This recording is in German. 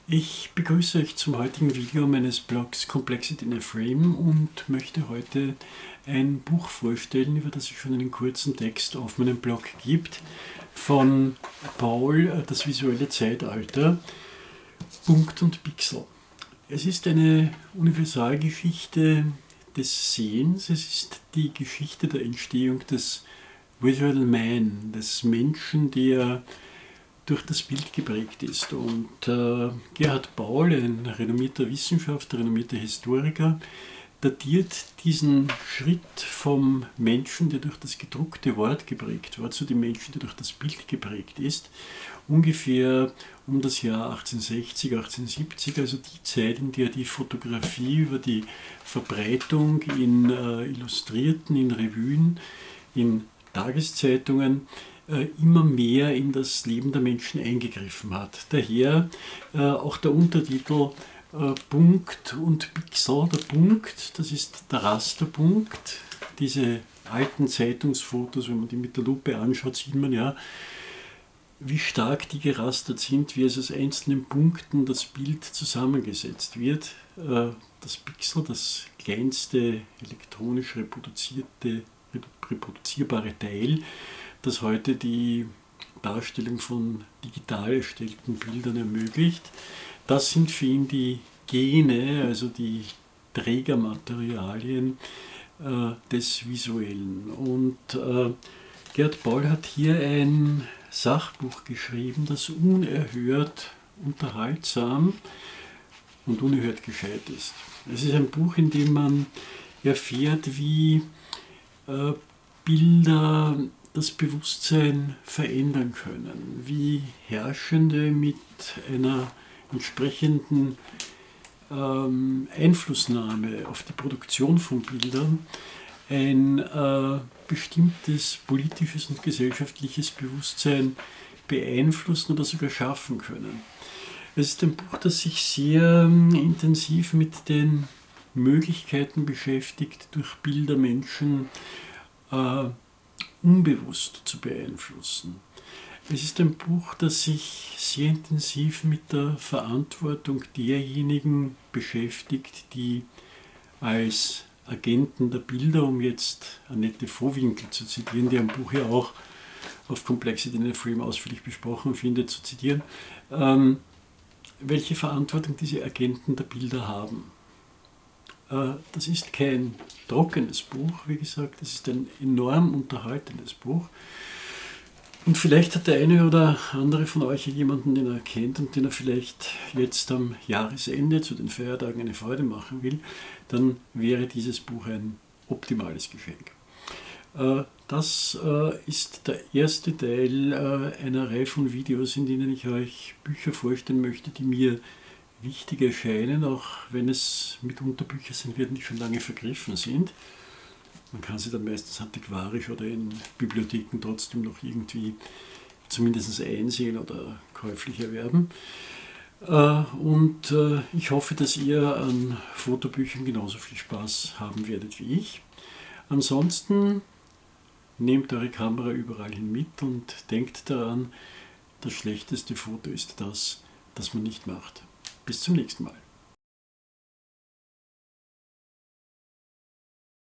Ich begrüße euch zum heutigen Video meines Blogs Complexity in a Frame und möchte heute ein Buch vorstellen, über das es schon einen kurzen Text auf meinem Blog gibt, von Paul, Das visuelle Zeitalter, Punkt und Pixel. Es ist eine Universalgeschichte des Sehens, es ist die Geschichte der Entstehung des Visual Man, des Menschen, der durch das Bild geprägt ist. Und Gerhard Paul, ein renommierter Wissenschaftler, renommierter Historiker, datiert diesen Schritt vom Menschen, der durch das gedruckte Wort geprägt war, zu dem Menschen, der durch das Bild geprägt ist, ungefähr um das Jahr 1860, 1870, also die Zeit, in der die Fotografie über die Verbreitung in Illustrierten, in Revuen, in Tageszeitungen immer mehr in das Leben der Menschen eingegriffen hat. Daher auch der Untertitel Punkt und Pixel. Der Punkt, das ist der Rasterpunkt. Diese alten Zeitungsfotos, wenn man die mit der Lupe anschaut, sieht man ja, wie stark die gerastert sind, wie es aus einzelnen Punkten das Bild zusammengesetzt wird. Das Pixel, das kleinste elektronisch reproduzierbare Teil, das heute die Darstellung von digital erstellten Bildern ermöglicht. Das sind für ihn die Gene, also die Trägermaterialien des Visuellen. Und Gerhard Paul hat hier ein Sachbuch geschrieben, das unerhört unterhaltsam und unerhört gescheit ist. Es ist ein Buch, in dem man erfährt, wie Bilder das Bewusstsein verändern können, wie Herrschende mit einer entsprechenden Einflussnahme auf die Produktion von Bildern ein bestimmtes politisches und gesellschaftliches Bewusstsein beeinflussen oder sogar schaffen können. Es ist ein Buch, das sich sehr intensiv mit den Möglichkeiten beschäftigt, durch Bilder Menschen unbewusst zu beeinflussen. Es ist ein Buch, das sich sehr intensiv mit der Verantwortung derjenigen beschäftigt, die als Agenten der Bilder, um jetzt Annette Vohwinkel zu zitieren, die ein Buch ja auch auf Complexity in a Frame ausführlich besprochen findet, zu zitieren, welche Verantwortung diese Agenten der Bilder haben. Das ist kein trockenes Buch, wie gesagt, es ist ein enorm unterhaltendes Buch. Und vielleicht hat der eine oder andere von euch jemanden, den er kennt und den er vielleicht jetzt am Jahresende zu den Feiertagen eine Freude machen will, dann wäre dieses Buch ein optimales Geschenk. Das ist der erste Teil einer Reihe von Videos, in denen ich euch Bücher vorstellen möchte, die mir wichtig erscheinen, auch wenn es mitunter Bücher sein werden, die schon lange vergriffen sind. Man kann sie dann meistens antiquarisch oder in Bibliotheken trotzdem noch irgendwie zumindest einsehen oder käuflich erwerben. Und ich hoffe, dass ihr an Fotobüchern genauso viel Spaß haben werdet wie ich. Ansonsten nehmt eure Kamera überall hin mit und denkt daran, das schlechteste Foto ist das, das man nicht macht. Bis zum nächsten Mal.